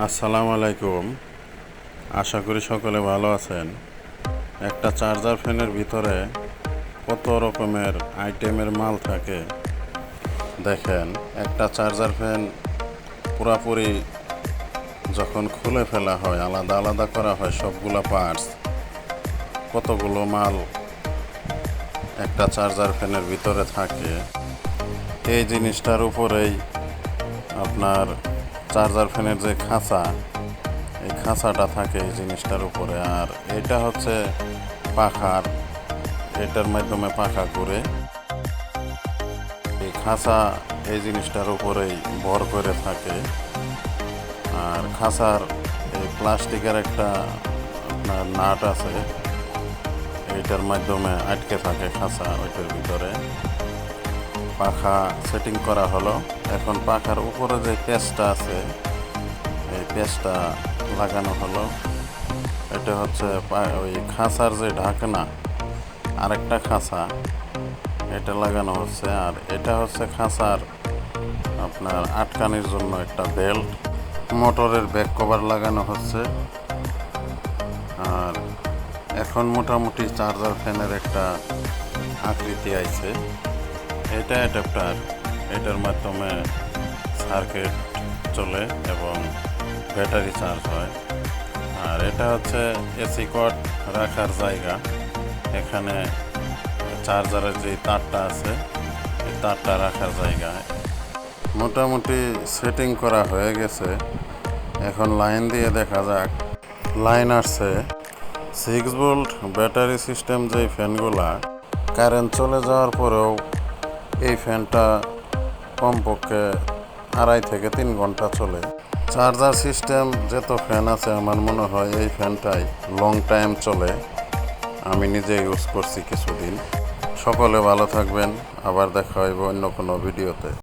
আসসালামু আলাইকুম। আশা করি সকলে ভালো আছেন। একটা চার্জার ফ্যানের ভিতরে কত রকমের আইটেমের মাল থাকে দেখেন। একটা চার্জার ফ্যান পুরাপুরি যখন খুলে ফেলা হয়, আলাদা আলাদা করা হয় সবগুলা পার্টস, কতগুলো মাল একটা চার্জার ফ্যানের ভিতরে থাকে। এই জিনিসটার উপরেই আপনার চার্জার ফ্যানের যে খাঁচা, এই খাঁচাটা থাকে এই জিনিসটার উপরে। আর এটা হচ্ছে পাখার, এটার মাধ্যমে পাখা ঘুরে। এই খাঁচা এই জিনিসটার উপরেই ভর করে থাকে। আর খাঁচার এই প্লাস্টিকের একটা আপনার নাট আছে, এইটার মাধ্যমে আটকে থাকে খাঁচা ওইটার ভিতরে। পাখা সেটিং করা হলো। এখন পাখার উপরে যে পেঁচটা আছে, এই পেঁচটা লাগানো হলো। এটা হচ্ছে ওই খাঁচার যে ঢাকনা, আরেকটা খাঁচা, এটা লাগানো হচ্ছে। আর এটা হচ্ছে খাঁচার আপনার আটকানির জন্য একটা বেল্ট। মোটরের ব্যাক কভার লাগানো হচ্ছে। আর এখন মোটামুটি চার্জার ফ্যানের একটা আকৃতি আইছে। এটা অ্যাডাপ্টার, এটার মাধ্যমে সার্কিট চলে এবং ব্যাটারি চার্জ হয়। আর এটা হচ্ছে এসি কর্ড রাখার জায়গা। এখানে চার্জারের যে তারটা আছে, এই তারটা রাখার জায়গা। মোটামুটি সেটিং করা হয়ে গেছে। এখন লাইন দিয়ে দেখা যাক। লাইন আসছে। 6 ভোল্ট ব্যাটারি সিস্টেম যেই ফ্যানগুলা, কারেন্ট চলে যাওয়ার পরেও এই ফ্যানটা কমপক্ষে 2.5 থেকে 3 ঘন্টা চলে। চার্জার সিস্টেম যত ফ্যান আছে, আমার মনে হয় এই ফ্যানটাই লং টাইম চলে। আমি নিজে ইউজ করছি কিছুদিন। সকলে ভালো থাকবেন। আবার দেখা হইব অন্য কোনো ভিডিওতে।